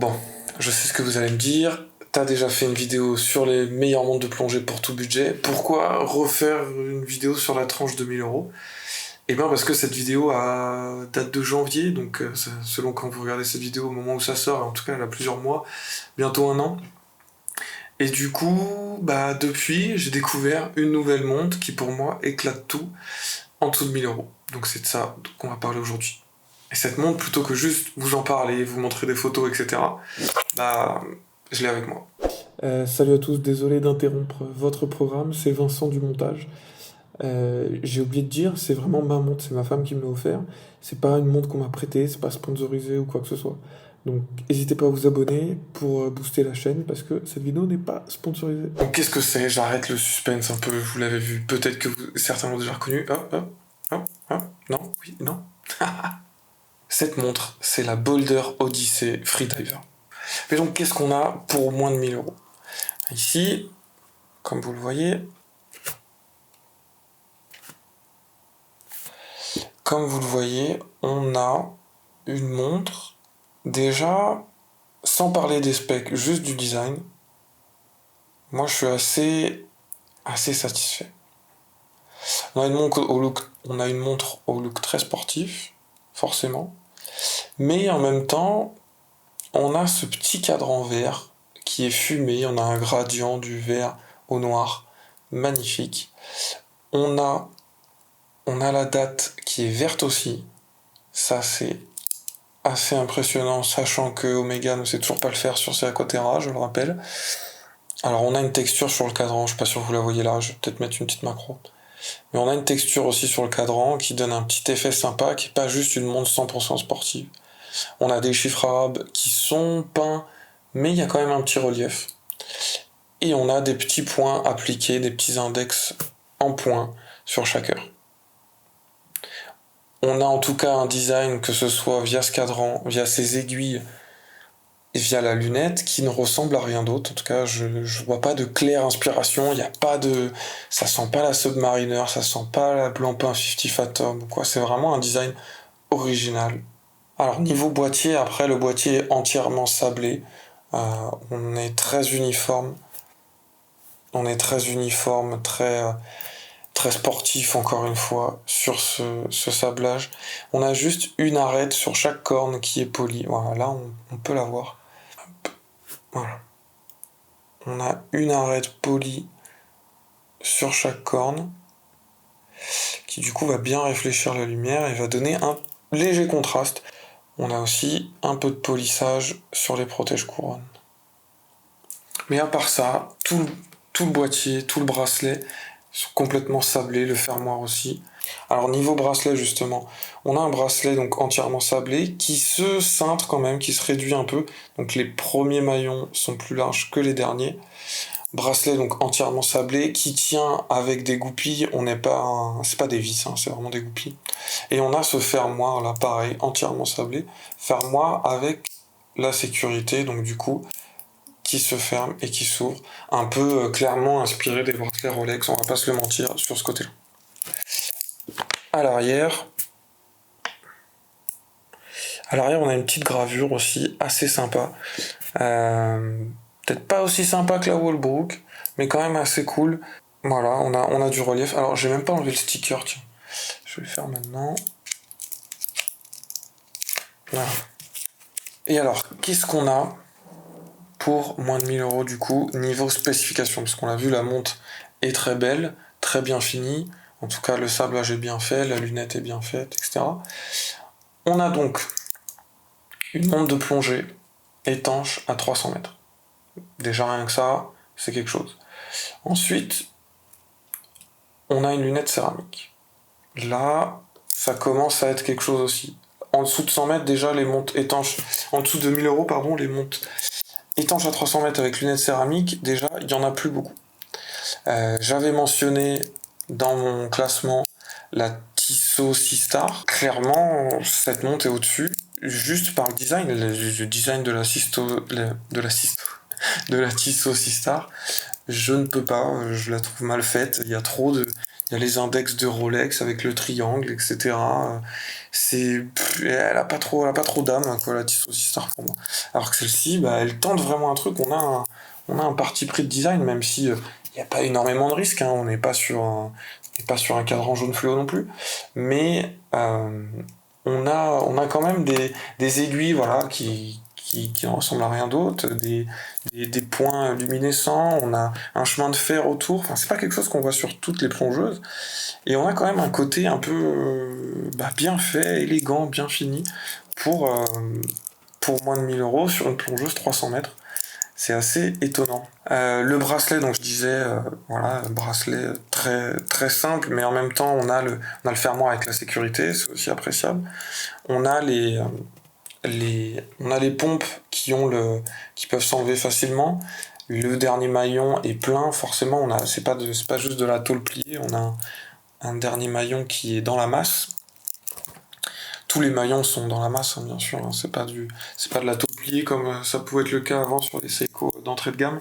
Bon, je sais ce que vous allez me dire. T'as déjà fait une vidéo sur les meilleures montres de plongée pour tout budget. Pourquoi refaire une vidéo sur la tranche de 1000 euros? Eh bien parce que cette vidéo date de janvier, donc selon quand vous regardez cette vidéo au moment où ça sort, en tout cas elle a plusieurs mois, bientôt un an. Et du coup, depuis, j'ai découvert une nouvelle montre qui pour moi éclate tout en dessous de 1000 euros. Donc c'est de ça qu'on va parler aujourd'hui. Et cette montre, plutôt que juste vous en parler, vous montrer des photos, etc., je l'ai avec moi. Salut à tous, désolé d'interrompre votre programme, c'est Vincent du montage. J'ai oublié de dire, c'est vraiment ma montre, c'est ma femme qui me l'a offert. C'est pas une montre qu'on m'a prêtée, c'est pas sponsorisé ou quoi que ce soit. Donc n'hésitez pas à vous abonner pour booster la chaîne parce que cette vidéo n'est pas sponsorisée. Donc qu'est-ce que c'est? J'arrête le suspense un peu, vous l'avez vu, peut-être que certains l'ont déjà reconnu. Non, oui, non. Cette montre, c'est la Boulder Odyssey Freediver. Mais donc qu'est-ce qu'on a pour moins de 1000 euros? Ici, comme vous le voyez, on a une montre, déjà, sans parler des specs, juste du design. Moi, je suis assez satisfait. On a une montre au look très sportif, forcément. Mais en même temps, on a ce petit cadran vert qui est fumé. On a un gradient du vert au noir, magnifique. On a la date qui est verte aussi. Ça, c'est assez impressionnant, sachant que Omega ne sait toujours pas le faire sur ses Aquaterra, je le rappelle. Alors, on a une texture sur le cadran, je suis pas sûr que vous la voyez là, je vais peut-être mettre une petite macro. Mais on a une texture aussi sur le cadran qui donne un petit effet sympa, qui n'est pas juste une montre 100% sportive. On a des chiffres arabes qui sont peints, mais il y a quand même un petit relief. Et on a des petits points appliqués, des petits index en points sur chaque heure. On a en tout cas un design, que ce soit via ce cadran, via ses aiguilles et via la lunette, qui ne ressemble à rien d'autre. En tout cas, je vois pas de claire inspiration, ça sent pas la Submariner, ça sent pas la Blancpain 50 Phantom, quoi. C'est vraiment un design original. Alors, niveau boîtier, après, le boîtier est entièrement sablé. On est très uniforme. Très sportif encore une fois sur ce sablage. On a juste une arête sur chaque corne qui est polie. Voilà, là on peut la voir. Voilà. On a une arête polie sur chaque corne qui du coup va bien réfléchir la lumière et va donner un léger contraste. On a aussi un peu de polissage sur les protège-couronnes. Mais à part ça, tout le boîtier, tout le bracelet sont complètement sablés, le fermoir aussi. Alors niveau bracelet justement, on a un bracelet donc entièrement sablé qui se cintre quand même, qui se réduit un peu. Donc les premiers maillons sont plus larges que les derniers. Bracelet donc entièrement sablé qui tient avec des goupilles. C'est pas des vis, c'est vraiment des goupilles. Et on a ce fermoir là, pareil, entièrement sablé. Fermoir avec la sécurité, donc du coup qui se ferme et qui s'ouvre, un peu clairement inspiré des bracelets Rolex, on va pas se le mentir sur ce côté-là. À l'arrière, on a une petite gravure aussi assez sympa. Peut-être pas aussi sympa que la Walbrook, mais quand même assez cool. Voilà, on a du relief. Alors, j'ai même pas enlevé le sticker, tiens. Je vais le faire maintenant. Voilà. Et alors, qu'est-ce qu'on a pour moins de 1000 euros du coup, niveau spécification? Parce qu'on l'a vu, la montre est très belle, très bien finie. En tout cas, le sablage est bien fait, la lunette est bien faite, etc. On a donc une montre de plongée étanche à 300 mètres. Déjà rien que ça, c'est quelque chose. Ensuite, on a une lunette céramique. Là, ça commence à être quelque chose aussi. En dessous de 100 mètres, déjà, les montres étanches... En dessous de 1000 euros, pardon, les montres étanches à 300 mètres avec lunettes céramiques, déjà, il n'y en a plus beaucoup. J'avais mentionné dans mon classement la Tissot Seastar. Clairement, cette montre est au-dessus, juste par le design. Le design de la Tissot Seastar, je ne peux pas, je la trouve mal faite. Il y a les index de Rolex avec le triangle, etc. elle a pas trop d'âme, quoi, la Tissot Sistar pour moi. Alors que celle-ci, bah, elle tente vraiment un truc. On a un parti pris de design, même si il n'y a pas énormément de risques, hein, on n'est pas sur un cadran jaune fluo non plus. Mais on a quand même des aiguilles, voilà, qui ne ressemblent à rien d'autre, des points luminescents, on a un chemin de fer autour. Enfin, c'est pas quelque chose qu'on voit sur toutes les plongeuses. Et on a quand même un côté un peu bien fait, élégant, bien fini pour moins de 1000 € sur une plongeuse 300 mètres. C'est assez étonnant. Le bracelet, donc je disais, voilà, un bracelet très, très simple, mais en même temps, on a le fermoir avec la sécurité, c'est aussi appréciable. On a on a les pompes qui peuvent s'enlever facilement. Le dernier maillon est plein, forcément, c'est pas juste de la tôle pliée, on a un dernier maillon qui est dans la masse. Tous les maillons sont dans la masse, hein, bien sûr, hein, c'est pas de la tôle pliée comme ça pouvait être le cas avant sur les Seiko d'entrée de gamme.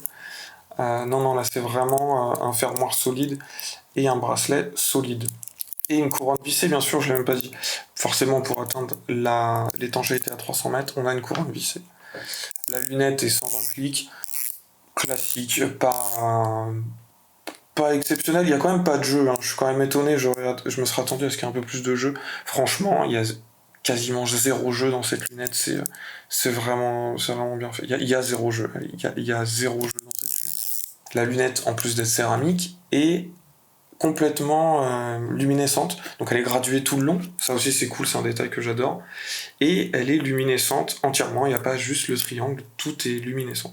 Non, là c'est vraiment un fermoir solide et un bracelet solide. Et une couronne vissée, bien sûr, je l'ai même pas dit. Forcément, pour atteindre l'étanchéité à 300 mètres, on a une couronne vissée. La lunette est 120 clics, classique, pas exceptionnel. Il y a quand même pas de jeu, hein. Je suis quand même étonné, je me serais attendu à ce qu'il y ait un peu plus de jeu. Franchement, il y a quasiment zéro jeu dans cette lunette, c'est vraiment bien fait. Il y a zéro jeu, il y a zéro jeu dans cette lunette. La lunette, en plus d'être céramique, est complètement luminescente, donc elle est graduée tout le long, ça aussi c'est cool, c'est un détail que j'adore, et elle est luminescente entièrement, il n'y a pas juste le triangle, tout est luminescent.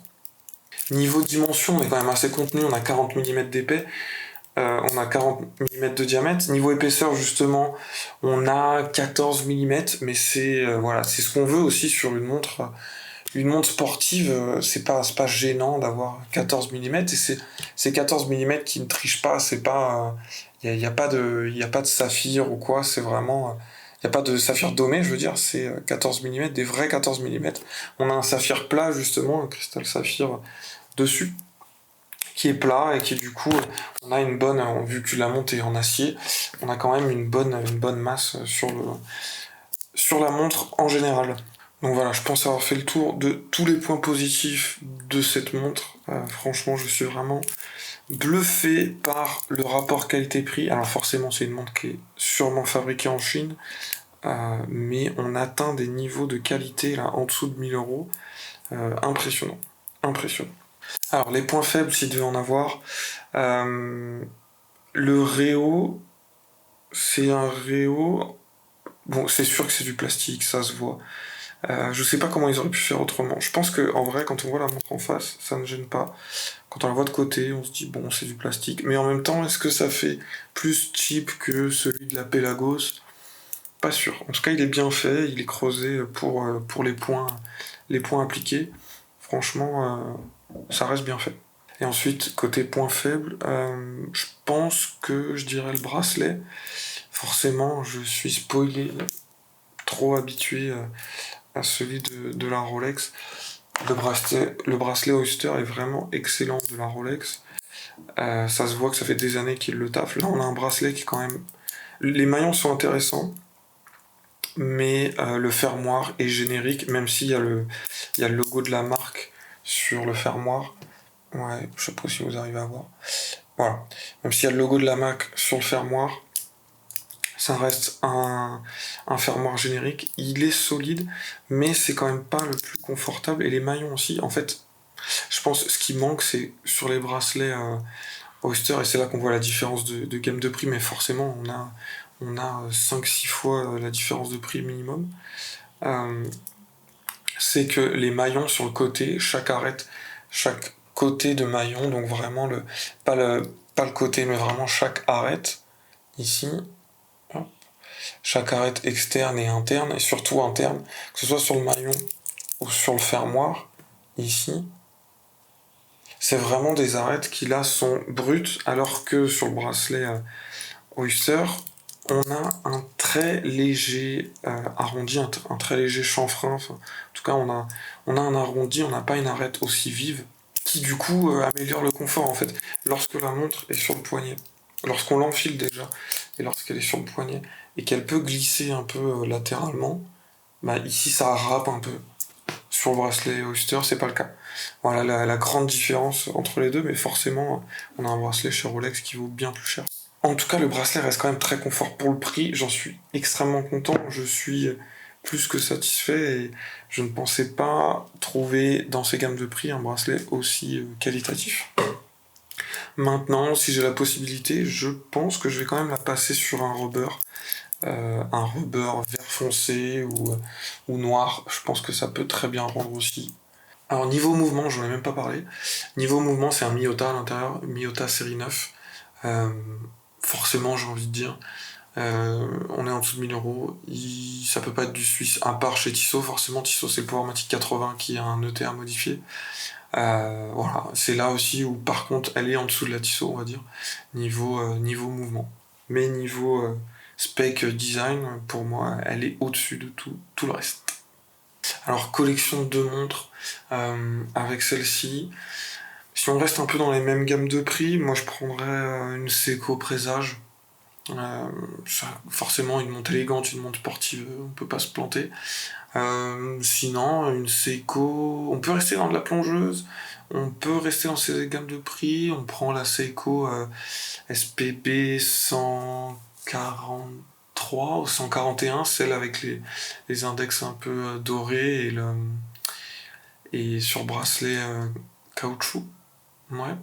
Niveau dimension, on est quand même assez contenu, on a 40 mm d'épais, on a 40 mm de diamètre. Niveau épaisseur, justement, on a 14 mm, mais voilà, c'est ce qu'on veut aussi sur une montre. Une montre sportive, c'est pas gênant d'avoir 14 mm, et c'est 14 mm qui ne triche pas, c'est pas. Y a pas de saphir ou quoi, c'est vraiment. Il n'y a pas de saphir domé, je veux dire, c'est 14 mm, des vrais 14 mm. On a un saphir plat, justement, un cristal saphir dessus, qui est plat et qui du coup on a une bonne, vu que la montre est en acier, on a quand même une bonne masse sur la montre en général. Donc voilà, je pense avoir fait le tour de tous les points positifs de cette montre. Franchement, je suis vraiment bluffé par le rapport qualité-prix. Alors forcément, c'est une montre qui est sûrement fabriquée en Chine, mais on atteint des niveaux de qualité là en dessous de 1000 €. Impressionnant. Alors, les points faibles, s'il devait en avoir, le réo, c'est un réo. Bon, c'est sûr que c'est du plastique, ça se voit. Je sais pas comment ils auraient pu faire autrement. Je pense que en vrai, quand on voit la montre en face, ça ne gêne pas. Quand on la voit de côté, on se dit bon, c'est du plastique. Mais en même temps, est-ce que ça fait plus cheap que celui de la Pelagos? Pas sûr. En tout cas, il est bien fait, il est creusé pour les points appliqués. Franchement, ça reste bien fait. Et ensuite, côté point faible, je pense que je dirais le bracelet. Forcément, je suis spoilé, trop habitué à celui de la Rolex. Le bracelet Oyster est vraiment excellent de la Rolex. Ça se voit que ça fait des années qu'il le taffe. Là, on a un bracelet qui est quand même... Les maillons sont intéressants, mais le fermoir est générique, même s'il y a le logo de la marque sur le fermoir. Ouais, je sais pas si vous arrivez à voir. Voilà. Même s'il y a le logo de la marque sur le fermoir, ça reste un fermoir générique. Il est solide, mais c'est quand même pas le plus confortable. Et les maillons aussi. En fait, je pense que ce qui manque, c'est sur les bracelets Oyster, et c'est là qu'on voit la différence de gamme de prix, mais forcément, on a 5-6 fois la différence de prix minimum. C'est que les maillons sur le côté, chaque côté de maillon, donc vraiment pas le côté, mais vraiment chaque arête, ici, hop, chaque arête externe et interne, et surtout interne, que ce soit sur le maillon ou sur le fermoir, ici, c'est vraiment des arêtes qui là sont brutes, alors que sur le bracelet Oyster, on a un très léger arrondi, un très léger chanfrein. Enfin, en tout cas, on a un arrondi, on n'a pas une arête aussi vive, qui du coup améliore le confort en fait. Lorsque la montre est sur le poignet, lorsqu'on l'enfile déjà, et lorsqu'elle est sur le poignet, et qu'elle peut glisser un peu latéralement, bah ici ça râpe un peu. Sur le bracelet Oyster, c'est pas le cas. Voilà la grande différence entre les deux, mais forcément, on a un bracelet chez Rolex qui vaut bien plus cher. En tout cas, le bracelet reste quand même très confort pour le prix. J'en suis extrêmement content. Je suis plus que satisfait et je ne pensais pas trouver dans ces gammes de prix un bracelet aussi qualitatif. Maintenant, si j'ai la possibilité, je pense que je vais quand même la passer sur un rubber vert foncé ou noir. Je pense que ça peut très bien rendre aussi. Alors niveau mouvement, j'en ai même pas parlé. Niveau mouvement, c'est un Miyota à l'intérieur, Miyota série 9. Euh, Forcément, j'ai envie de dire. On est en dessous de 1000 euros. Ça peut pas être du Suisse, à part chez Tissot. Forcément, Tissot, c'est le Powermatic 80 qui a un ETA modifié. Voilà, c'est là aussi où, par contre, elle est en dessous de la Tissot, on va dire, niveau mouvement. Mais niveau spec design, pour moi, elle est au-dessus de tout le reste. Alors, collection de montres avec celle-ci. Si on reste un peu dans les mêmes gammes de prix, moi je prendrais une Seiko Présage. Forcément, une montre élégante, une montre sportive, on peut pas se planter. Sinon, une Seiko, on peut rester dans de la plongeuse, on peut rester dans ces gammes de prix. On prend la Seiko SPB 143 ou 141, celle avec les index un peu dorés et sur bracelet caoutchouc. Ouais.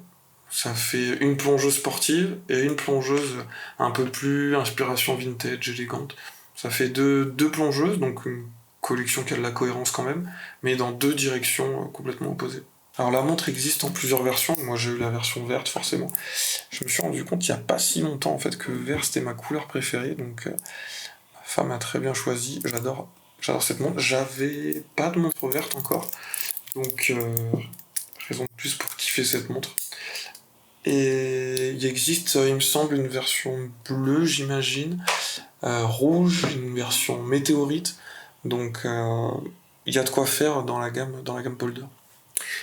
Ça fait une plongeuse sportive et une plongeuse un peu plus inspiration vintage, élégante. Ça fait deux plongeuses, donc une collection qui a de la cohérence quand même, mais dans deux directions complètement opposées. Alors la montre existe en plusieurs versions, moi j'ai eu la version verte forcément. Je me suis rendu compte il n'y a pas si longtemps en fait que vert c'était ma couleur préférée, donc ma femme a très bien choisi, j'adore cette montre. J'avais pas de montre verte encore, donc raison de plus pour kiffer cette montre. Et il existe, il me semble, une version bleue, j'imagine, rouge, une version météorite. Donc il y a de quoi faire dans la gamme Polder.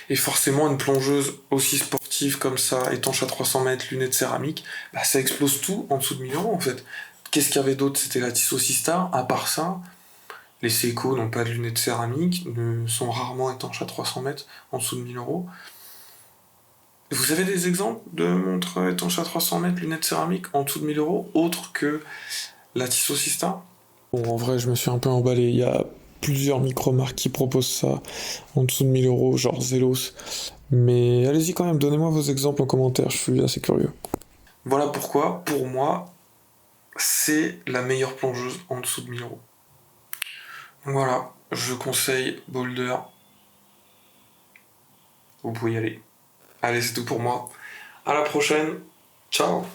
Et forcément, une plongeuse aussi sportive comme ça, étanche à 300 mètres, lunettes céramiques, bah, ça explose tout en dessous de 1000 euros en fait. Qu'est-ce qu'il y avait d'autre? C'était la Tissot Seastar. À part ça, les Seiko n'ont pas de lunettes céramiques, sont rarement étanches à 300 mètres en dessous de 1000 euros. Vous avez des exemples de montres étanches à 300 mètres, lunettes céramiques en dessous de 1000 euros, autres que la Tissot Seastar? Bon, en vrai, je me suis un peu emballé. Il y a plusieurs micro-marques qui proposent ça en dessous de 1000 euros, genre Zelos. Mais allez-y quand même, donnez-moi vos exemples en commentaire, je suis assez curieux. Voilà pourquoi, pour moi, c'est la meilleure plongeuse en dessous de 1000 euros. Donc voilà, je conseille Boulder. Vous pouvez y aller. Allez, c'est tout pour moi. À la prochaine. Ciao.